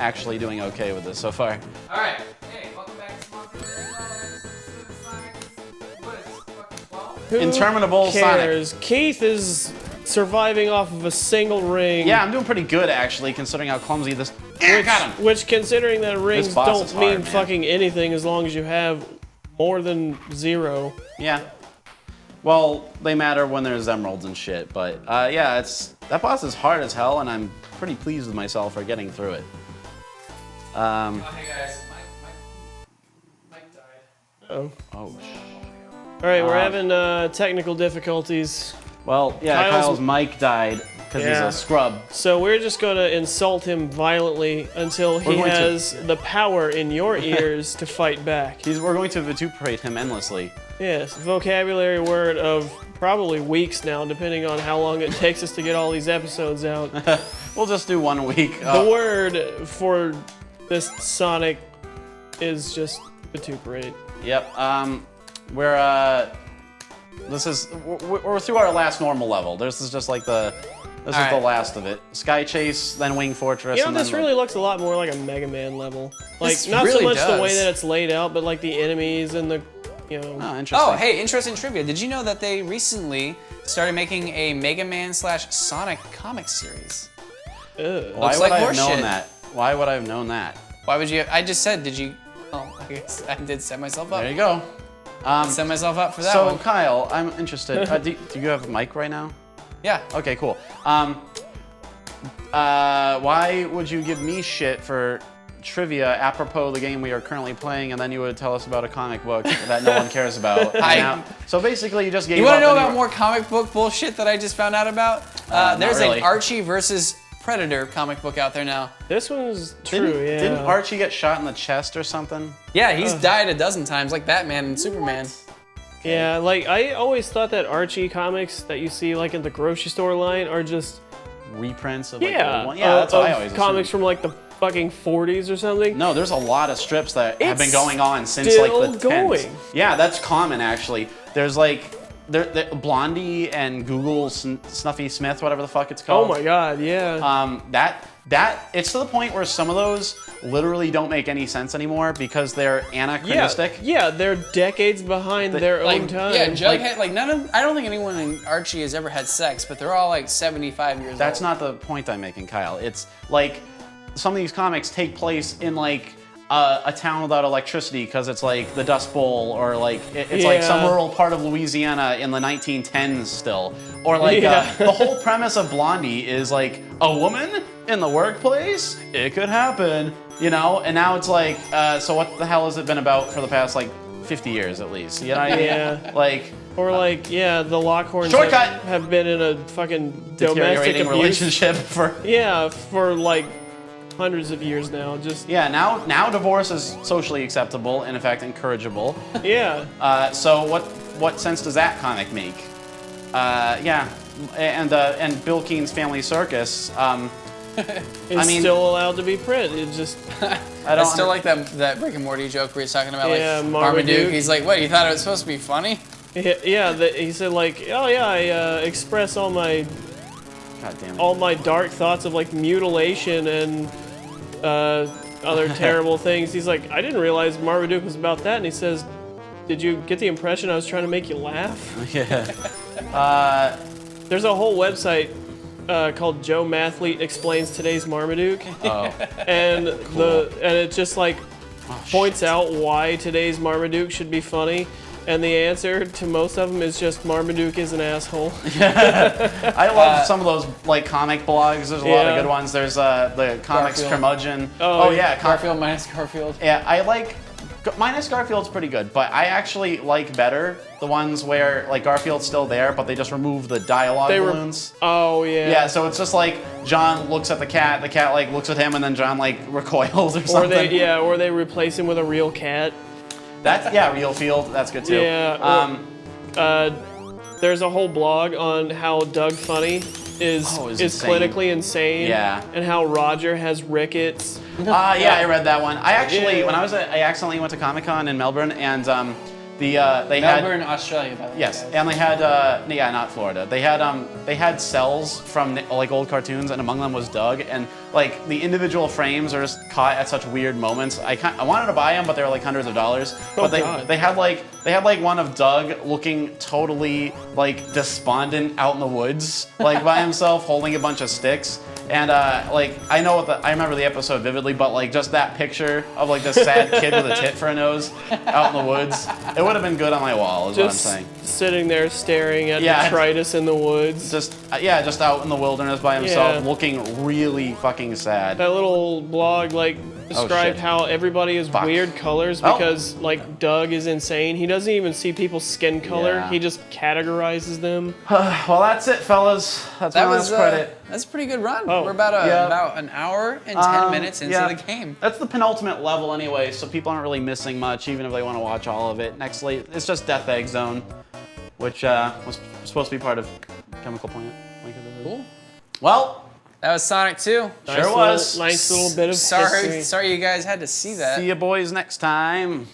actually doing okay with this so far. All right. Hey, welcome back to What is this? Fucking 12? Who Interminable cares? Sonic. Keith is surviving off of a single ring. Yeah, I'm doing pretty good actually, considering how clumsy this. Got him. Which, considering that rings boss don't is mean hard, man. fucking anything as long as you have more than 0. Yeah. Well, they matter when there's emeralds and shit, but yeah, that boss is hard as hell, and I'm pretty pleased with myself for getting through it. Oh, hey guys, Mike died. Oh. Oh. All right, we're having technical difficulties. Well, yeah, Kyle's mic died because he's Yeah. a scrub. So we're just going to insult him violently until he going to- has the power in your ears to fight back. We're going to vituperate him endlessly. Yes, vocabulary word of probably weeks now, depending on how long it takes us to get all these episodes out. We'll just do 1 week. The word for this Sonic is just vituperate. Yep. We're through our last normal level. This is just like the last of it. Sky Chase, then Wing Fortress. You know, and this then really looks a lot more like a Mega Man level. Like, This not so really much the way does. that it's laid out, but like the enemies and the, you know. Oh, interesting. Oh, hey, interesting trivia. Did you know that they recently started making a Mega Man / Sonic comic series? Ugh. Why Looks would like I have known horseshit. that? Why would I have known that? Why would you? I just said, did you? Oh, I guess I did set myself up. There you go. Set myself up for that So, one. Kyle, I'm interested. Do you have a mic right now? Yeah. Okay, cool. Why would you give me shit for trivia apropos the game we are currently playing, and then you would tell us about a comic book that no one cares about? So basically, you just gave You up. want to know and about more comic book bullshit that I just found out about? Not There's really. an Archie versus Predator comic book out there now. This one's true, yeah. Didn't Archie get shot in the chest or something? Yeah, he's died a dozen times, like Batman and Superman. Yeah, like, I always thought that Archie comics that you see, like, in the grocery store line are just, Reprints of like yeah, old one? Yeah, that's what I always comics assumed. from, like, the fucking 40s or something. No, there's a lot of strips that have been It's going on since still like the 10s. going. Yeah, that's common actually. There's like Blondie and Google Snuffy Smith, whatever the fuck it's Oh called. my god, yeah. That it's to the point where some of those literally don't make any sense anymore because they're anachronistic. Yeah, they're decades behind their own time. Yeah, Jughead, like none of, I don't think anyone in Archie has ever had sex, but they're all like 75 years old. That's not the point I'm making, Kyle. It's like some of these comics take place in like a town without electricity because it's like the Dust Bowl, or like it's like some Yeah. rural part of Louisiana in the 1910s still, or like Yeah. the whole premise of Blondie is like a woman in the workplace. It could happen, you know. And now it's like, so what the hell has it been about for the past like 50 years at least? You know what I mean? Yeah. Like. Or like, yeah, the Lockhorns Shortcut! have been in a fucking domestic Deteriorating abuse. relationship for. Yeah, for like hundreds of years now. Just Yeah, now divorce is socially acceptable and in fact encourageable. yeah. So what sense does that comic make? Yeah, and Bill Keane's Family Circus. It's still allowed to be print. It just I still like that Rick and Morty joke where he's talking about like Yeah, Marmaduke. Marmaduke. He's like, what, you thought it was supposed to be funny? yeah. He said like, oh yeah, I express all my God damn it. all my dark thoughts of like mutilation and other terrible things. He's like, I didn't realize Marmaduke was about that. And he says, did you get the impression I was trying to make you laugh? Yeah. There's a whole website called Joe Mathlete Explains Today's Marmaduke. Oh. And it just like points out why today's Marmaduke should be funny. And the answer to most of them is just Marmaduke is an asshole. I love some of those like comic blogs. There's a lot of Yeah. good ones. There's the comics Garfield. curmudgeon. Oh, yeah, Garfield minus Garfield. Yeah, I like minus Garfield's pretty good, but I actually like better the ones where like Garfield's still there, but they just remove the dialogue balloons. Oh yeah. Yeah, so it's just like John looks at the cat like looks at him, and then John like recoils or something. Or they replace him with a real cat. That's Real Field. That's good too. Yeah. There's a whole blog on how Doug Funny is insane. clinically insane. Yeah. And how Roger has rickets. Yeah, I read that one. I actually, Yeah. when I accidentally went to Comic-Con in Melbourne, and They Melbourne, had Australia, by the way. yes, guys. and they had yeah, not Florida. They had cells from like old cartoons, and among them was Doug. And like the individual frames are just caught at such weird moments. I wanted to buy them, but they were like hundreds of dollars. But God. they had like one of Doug looking totally like despondent out in the woods, like by himself, holding a bunch of sticks. And like I remember the episode vividly, but like just that picture of like this sad kid with a tit for a nose out in the woods, it would have been good on my wall, is Just what I'm saying. sitting there staring at Yeah. detritus in the woods. Just just out in the wilderness by himself, Yeah. looking really fucking sad. That little blog like described shit. how everybody is Fuck. weird colors Oh. because like Doug is insane. He doesn't even see people's skin color. Yeah. He just categorizes them. Well, that's it, fellas. That's That my was last credit. that's a pretty good run. Oh. We're about Yeah. about an hour and 10 minutes into yeah. the game. That's the penultimate level anyway, so people aren't really missing much, even if they want to watch all of it. Next, it's just Death Egg Zone, which was supposed to be part of Chemical Plant. Cool. Well, That was Sonic 2. Sure was. Nice little bit of Sorry, history. sorry you guys had to see that. see you boys next time.